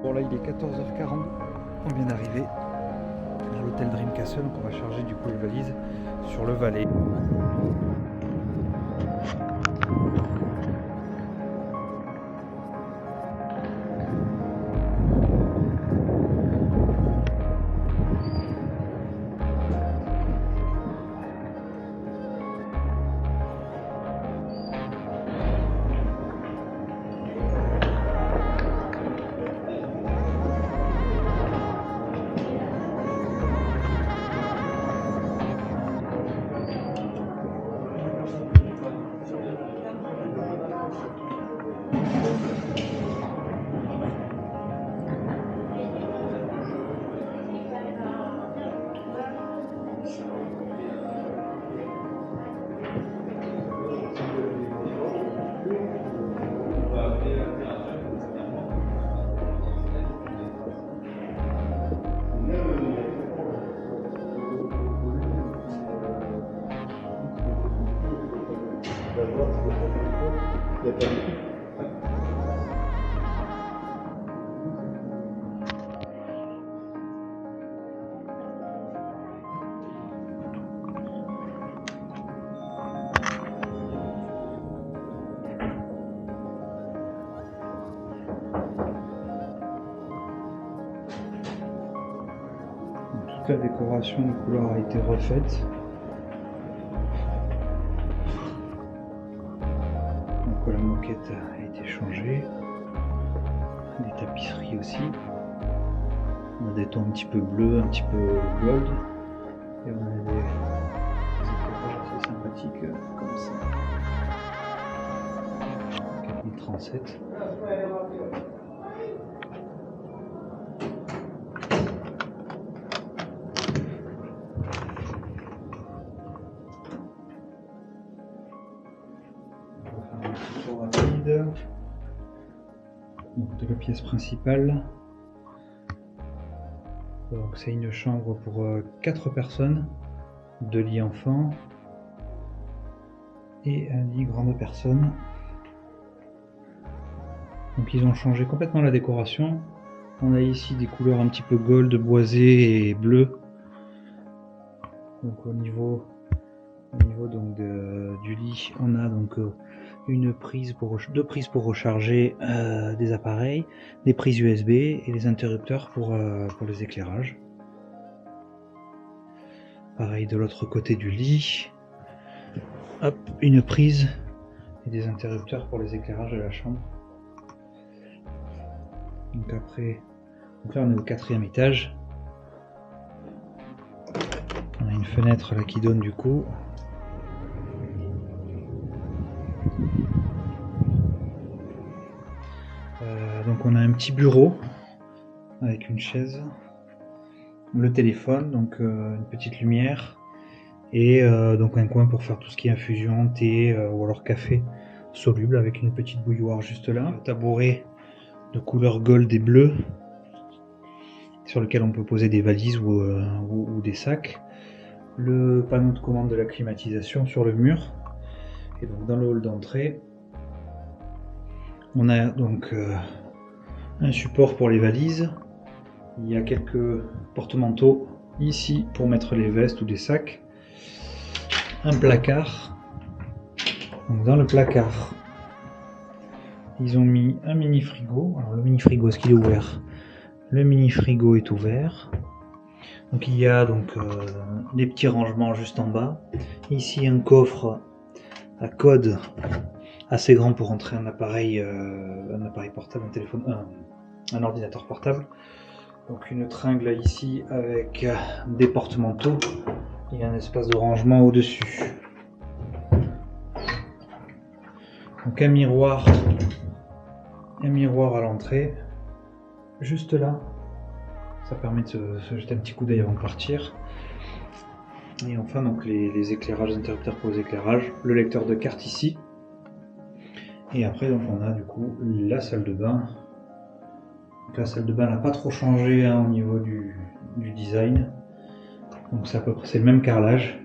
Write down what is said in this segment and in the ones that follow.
Bon là il est 14h40, on vient d'arriver à l'hôtel Dream Castle, donc on va charger du coup les valises sur le Valais. Toute la décoration de couleur a été refaite. Donc la moquette a été changée. Les tapisseries aussi. On a des tons un petit peu bleus, un petit peu gold. Et on a des éclairages assez sympathiques comme ça. 4037. Rapide. Donc de la pièce principale. Donc c'est une chambre pour 4 personnes, 2 lits enfants et un lit grande personne. Donc ils ont changé complètement la décoration. On a ici des couleurs un petit peu gold, boisé et bleu. Donc au niveau donc du lit, on a donc deux prises pour recharger des appareils, des prises USB et les interrupteurs pour les éclairages. Pareil de l'autre côté du lit. Hop, une prise et des interrupteurs pour les éclairages de la chambre. Donc après, là on est au 4e étage. On a une fenêtre là qui donne du coup. Donc on a un petit bureau avec une chaise, le téléphone, donc une petite lumière, et donc un coin pour faire tout ce qui est infusion, thé ou alors café soluble avec une petite bouilloire juste là. Un tabouret de couleur gold et bleu sur lequel on peut poser des valises ou des sacs. Le panneau de commande de la climatisation sur le mur. Et donc dans le hall d'entrée, on a donc un support pour les valises. Il y a quelques porte-manteaux ici pour mettre les vestes ou des sacs. Un placard. Donc dans le placard, ils ont mis un mini frigo. Alors le mini frigo, est-ce qu'il est ouvert? Le mini frigo est ouvert. Donc il y a donc des petits rangements juste en bas. Ici un coffre à code assez grand pour rentrer un appareil portable, un téléphone, un ordinateur portable. Donc une tringle ici avec des porte-manteaux et un espace de rangement au-dessus. Donc un miroir à l'entrée, juste là. Ça permet de se jeter un petit coup d'œil avant de partir. Et enfin donc les éclairages, les interrupteurs pour les éclairages, le lecteur de carte ici. Et après donc on a du coup la salle de bain. Donc la salle de bain n'a pas trop changé au niveau du design. Donc c'est le même carrelage.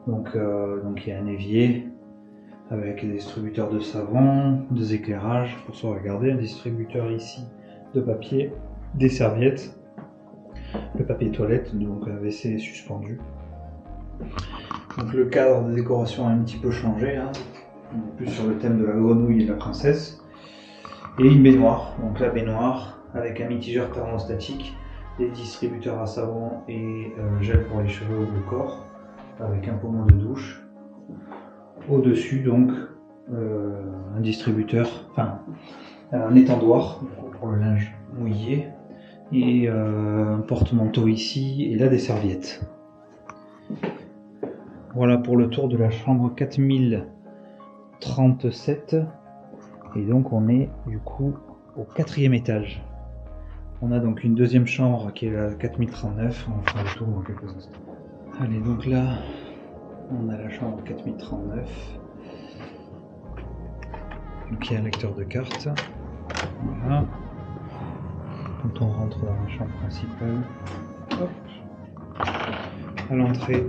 Donc il y a un évier avec des distributeurs de savon, des éclairages pour se regarder, un distributeur ici de papier, des serviettes, le papier toilette, donc un WC suspendu. Donc le cadre de décoration a un petit peu changé, hein. On est plus sur le thème de la grenouille et de la princesse. Et une baignoire, donc la baignoire avec un mitigeur thermostatique, des distributeurs à savon et gel pour les cheveux ou le corps, avec un pommeau de douche. Au-dessus donc un distributeur, enfin un étendoir pour le linge mouillé et un porte-manteau ici et là des serviettes. Voilà pour le tour de la chambre 4037 et donc on est du coup au 4e étage. On a donc une deuxième chambre qui est la 4039, on fera le tour dans quelques instants. Allez, donc là on a la chambre 4039. Donc il y a un lecteur de cartes. Voilà. Quand on rentre dans la chambre principale, hop, à l'entrée.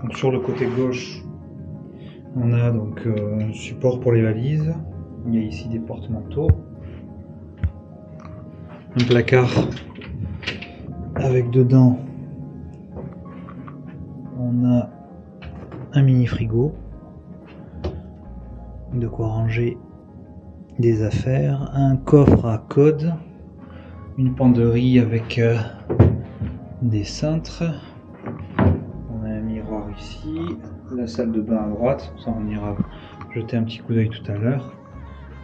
Donc sur le côté gauche, on a donc un support pour les valises. Il y a ici des porte-manteaux, un placard avec dedans, on a un mini frigo, de quoi ranger des affaires, un coffre à code, une penderie avec des cintres, on a un miroir ici, la salle de bain à droite, ça on ira jeter un petit coup d'œil tout à l'heure.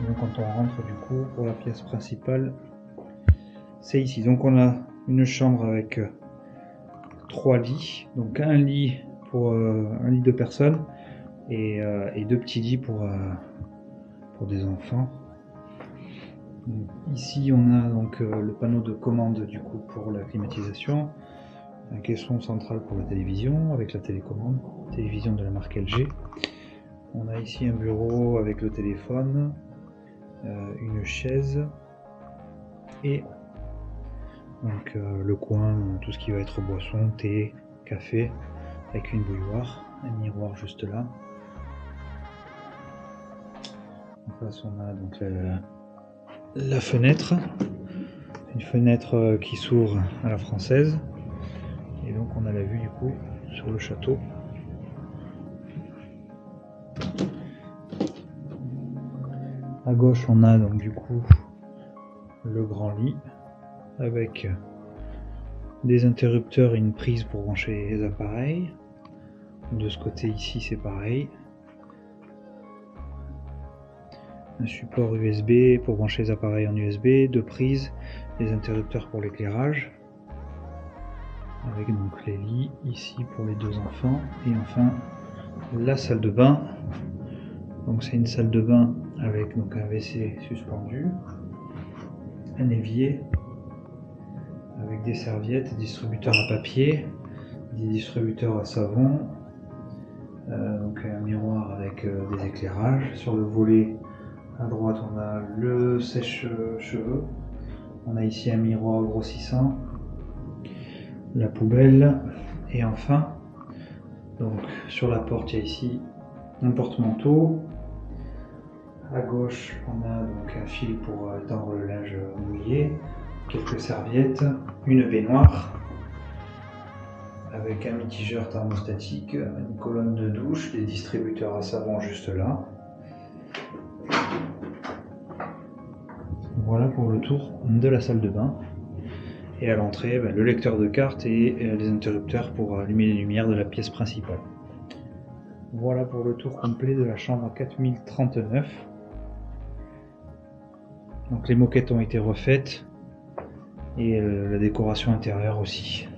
Donc quand on rentre du coup pour la pièce principale, c'est ici. Donc on a une chambre avec 3 lits, donc un lit pour un lit de personnes et 2 petits lits pour des enfants. Donc, ici on a donc le panneau de commande du coup pour la climatisation, un caisson central pour la télévision avec la télécommande, télévision de la marque LG. On a ici un bureau avec le téléphone, une chaise et donc le coin, tout ce qui va être boisson, thé, café avec une bouilloire, un miroir juste là. En face on a donc la fenêtre, une fenêtre qui s'ouvre à la française et donc on a la vue du coup sur le château. À gauche on a donc du coup le grand lit avec des interrupteurs et une prise pour brancher les appareils. De ce côté ici c'est pareil. Un support USB pour brancher les appareils en USB, 2 prises, des interrupteurs pour l'éclairage, avec donc les lits ici pour les 2 enfants, et enfin la salle de bain. Donc c'est une salle de bain avec donc un WC suspendu, un évier avec des serviettes, distributeurs à papier, des distributeurs à savon, donc un miroir avec des éclairages. Sur le volet à droite on a le sèche-cheveux, on a ici un miroir grossissant, la poubelle, et enfin donc sur la porte il y a ici un porte-manteau. À gauche on a donc un fil pour étendre le linge mouillé, quelques serviettes, une baignoire avec un mitigeur thermostatique, une colonne de douche, des distributeurs à savon juste là. Voilà pour le tour de la salle de bain. Et à l'entrée, le lecteur de cartes et les interrupteurs pour allumer les lumières de la pièce principale. Voilà pour le tour complet de la chambre 4039. Donc les moquettes ont été refaites et la décoration intérieure aussi.